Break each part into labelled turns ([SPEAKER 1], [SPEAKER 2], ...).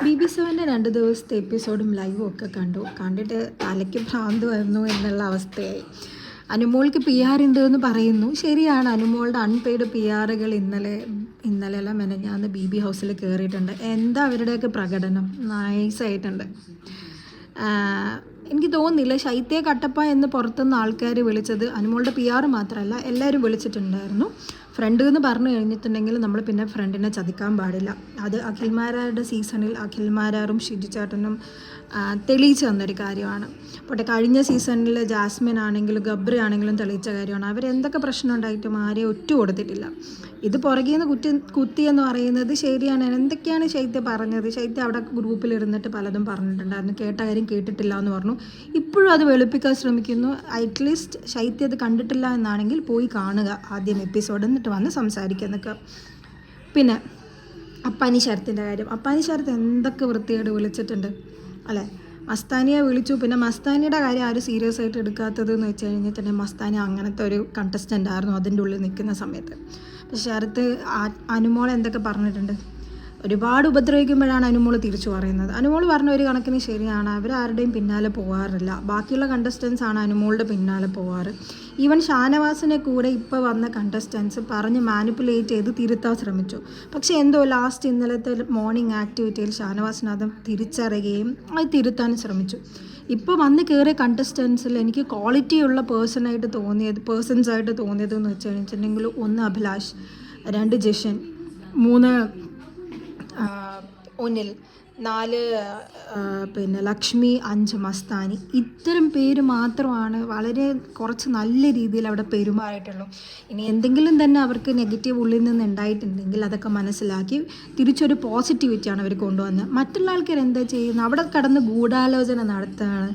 [SPEAKER 1] BB7 2 ദിവസത്തെ എപ്പിസോഡും ലൈവും ഒക്കെ കണ്ടിട്ട് തലയ്ക്ക് ഭ്രാന്ത് വരുന്നു എന്നുള്ള അവസ്ഥയായി. അനുമോൾക്ക് PR ഉണ്ട് എന്ന് പറയുന്നു. ശരിയാണ്, അനുമോളുടെ അൺപെയ്ഡ് PRകൾ ഇന്നലെ മെനഞ്ഞാന്ന് BB ഹൗസിൽ കയറിയിട്ടുണ്ട്. എന്താ അവരുടെയൊക്കെ പ്രകടനം, നൈസായിട്ടുണ്ട്. എനിക്ക് തോന്നുന്നില്ല ശൈത്യ കട്ടപ്പ എന്ന് പുറത്തുനിന്ന് ആൾക്കാർ വിളിച്ചത് അനുമോളുടെ PR മാത്രമല്ല, എല്ലാവരും വിളിച്ചിട്ടുണ്ടായിരുന്നു. ഫ്രണ്ട് എന്ന് പറഞ്ഞു കഴിഞ്ഞിട്ടുണ്ടെങ്കിൽ നമ്മൾ പിന്നെ ഫ്രണ്ടിനെ ചതിക്കാൻ പാടില്ല. അത് അഖിൽമാരാരുടെ സീസണിൽ അഖിൽമാരാറും ഷിജുചേട്ടനും തെളിയിച്ചു തന്നൊരു കാര്യമാണ്. പോട്ടെ, കഴിഞ്ഞ സീസണിൽ ജാസ്മിൻ ആണെങ്കിലും ഗബ്രി ആണെങ്കിലും തെളിയിച്ച കാര്യമാണ്. അവരെന്തൊക്കെ പ്രശ്നം ഉണ്ടായിട്ടും ആരെയും ഒറ്റ കൊടുത്തിട്ടില്ല. ഇത് പുറകെ നിന്ന് കുത്തി എന്ന് പറയുന്നത് ശരിയാണ്. എന്തൊക്കെയാണ് ശൈത്യ പറഞ്ഞത്? ശൈത്യ അവിടെ ഗ്രൂപ്പിലിരുന്നിട്ട് പലതും പറഞ്ഞിട്ടുണ്ടായിരുന്നു. കേട്ട കാര്യം കേട്ടിട്ടില്ല എന്ന് പറഞ്ഞു. ഇപ്പോഴും അത് വെളുപ്പിക്കാൻ ശ്രമിക്കുന്നു. അറ്റ്ലീസ്റ്റ് ശൈത്യ അത് കണ്ടിട്ടില്ല എന്നാണെങ്കിൽ പോയി കാണുക ആദ്യം എപ്പിസോഡ്, എന്നിട്ട് വന്ന് സംസാരിക്കാൻ നിൽക്കുക. പിന്നെ അപ്പാനി ശരത്തിൻ്റെ കാര്യം, അപ്പാനി ശരത്ത് എന്തൊക്കെ വൃത്തിയായിട്ട് വിളിച്ചിട്ടുണ്ട് അല്ലേ? മസ്താനിയെ വിളിച്ചു. പിന്നെ മസ്താനിയുടെ കാര്യം ആരും സീരിയസ് ആയിട്ട് എടുക്കാത്തത് എന്ന് വെച്ച് കഴിഞ്ഞിട്ടുണ്ടെങ്കിൽ മസ്താനി അങ്ങനത്തെ ഒരു കണ്ടസ്റ്റൻ്റ് ആയിരുന്നു അതിൻ്റെ ഉള്ളിൽ നിൽക്കുന്ന സമയത്ത്. പക്ഷെ ശരത്ത് അനുമോൾ എന്തൊക്കെ പറഞ്ഞിട്ടുണ്ട്. ഒരുപാട് ഉപദ്രവിക്കുമ്പോഴാണ് അനുമോൾ തിരിച്ചു പറയുന്നത്. അനുമോൾ പറഞ്ഞ ഒരു കണക്കിന് ശരിയാണ്, അവരാരുടെയും പിന്നാലെ പോകാറില്ല. ബാക്കിയുള്ള കണ്ടസ്റ്റൻസ് ആണ് അനുമോളുടെ പിന്നാലെ പോകാറ്. ഈവൻ ഷാനവാസിനെ കൂടെ ഇപ്പോൾ വന്ന കണ്ടസ്റ്റൻസ് പറഞ്ഞ് മാനിപ്പുലേറ്റ് ചെയ്ത് തിരുത്താൻ ശ്രമിച്ചു. പക്ഷേ എന്തോ ലാസ്റ്റ് ഇന്നലത്തെ മോർണിംഗ് ആക്ടിവിറ്റിയിൽ ഷാനവാസിന് അത് തിരിച്ചറിയുകയും അത് തിരുത്താനും ശ്രമിച്ചു. ഇപ്പോൾ വന്ന് കയറിയ കണ്ടസ്റ്റൻസിൽ എനിക്ക് ക്വാളിറ്റിയുള്ള പേഴ്സൺസ് ആയിട്ട് തോന്നിയതെന്ന് വെച്ച് കഴിഞ്ഞിട്ടുണ്ടെങ്കിൽ 1 അഭിലാഷ്, 2 ജിഷൻ, 3 ഒനിൽ, 4 പിന്നെ ലക്ഷ്മി, 5 മസ്താനി. ഇത്തരം പേര് മാത്രമാണ് വളരെ കുറച്ച് നല്ല രീതിയിൽ അവിടെ പെരുമാറിയിട്ടുള്ളൂ. ഇനി എന്തെങ്കിലും തന്നെ അവർക്ക് നെഗറ്റീവ് ഉള്ളിൽ നിന്ന് ഉണ്ടായിട്ടുണ്ടെങ്കിൽ അതൊക്കെ മനസ്സിലാക്കി തിരിച്ചൊരു പോസിറ്റിവിറ്റിയാണ് അവർ കൊണ്ടുവന്നത്. മറ്റുള്ള ആൾക്കാർ എന്താ ചെയ്യുന്നത്? അവിടെ കടന്ന് ഗൂഢാലോചന നടത്തുകയാണ്.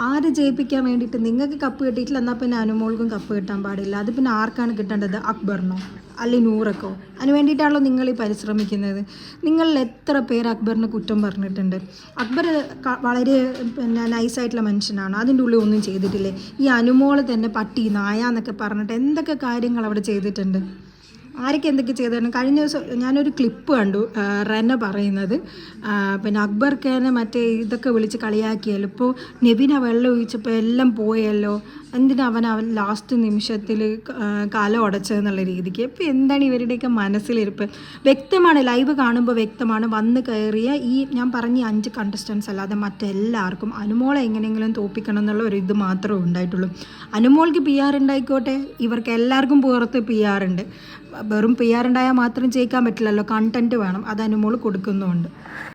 [SPEAKER 1] ആര് ജയിപ്പിക്കാൻ വേണ്ടിയിട്ട്? നിങ്ങൾക്ക് കപ്പ് കിട്ടിയിട്ടില്ല, എന്നാൽ പിന്നെ അനുമോൾക്കും കപ്പ് കിട്ടാൻ പാടില്ല. അത് പിന്നെ ആർക്കാണ് കിട്ടേണ്ടത്? അക്ബറിനോ അല്ലെങ്കിൽ നൂറക്കോ? അതിന് വേണ്ടിയിട്ടാണല്ലോ നിങ്ങൾ ഈ പരിശ്രമിക്കുന്നത്. നിങ്ങളിൽ എത്ര പേര് അക്ബറിന് കുറ്റം പറഞ്ഞിട്ടുണ്ട്? അക്ബർ വളരെ നൈസായിട്ടുള്ള മനുഷ്യനാണ്, അതിൻ്റെ ഉള്ളിൽ ഒന്നും ചെയ്തിട്ടില്ലേ? ഈ അനുമോൾ തന്നെ പട്ടി നായ എന്നൊക്കെ പറഞ്ഞിട്ട് എന്തൊക്കെ കാര്യങ്ങൾ അവിടെ ചെയ്തിട്ടുണ്ട്. ആരൊക്കെ എന്തൊക്കെ ചെയ്തിട്ടുണ്ട്? കഴിഞ്ഞ ദിവസം ഞാനൊരു ക്ലിപ്പ് കണ്ടു, റെന പറയുന്നത് പിന്നെ അക്ബർക്കേനെ മറ്റേ ഇതൊക്കെ വിളിച്ച് കളിയാക്കിയല്ലോ. ഇപ്പോൾ നെവിന വെള്ളം ഒഴിച്ചപ്പോൾ എല്ലാം പോയല്ലോ, എന്തിനാ അവൻ ലാസ്റ്റ് നിമിഷത്തിൽ കല ഉടച്ചതെന്നുള്ള രീതിക്ക്. ഇപ്പോൾ എന്താണ് ഇവരുടെയൊക്കെ മനസ്സിലിരിപ്പ്? വ്യക്തമാണ്, ലൈവ് കാണുമ്പോൾ വ്യക്തമാണ്. വന്ന് കയറിയ ഈ ഞാൻ പറഞ്ഞ 5 കണ്ടസ്റ്റൻസ് അല്ലാതെ മറ്റെല്ലാവർക്കും അനുമോളെ എങ്ങനെയെങ്കിലും തോപ്പിക്കണം എന്നുള്ള ഒരു ഇത് മാത്രമേ ഉണ്ടായിട്ടുള്ളൂ. അനുമോൾക്ക് PR ഉണ്ടായിക്കോട്ടെ, ഇവർക്ക് എല്ലാവർക്കും പുറത്ത് PR ഉണ്ട്. വെറും PR ഉണ്ടായാൽ മാത്രം ജയിക്കാൻ പറ്റില്ലല്ലോ, കണ്ടൻറ്റ് വേണം. അത് അനുമോൾ കൊടുക്കുന്നുമുണ്ട്.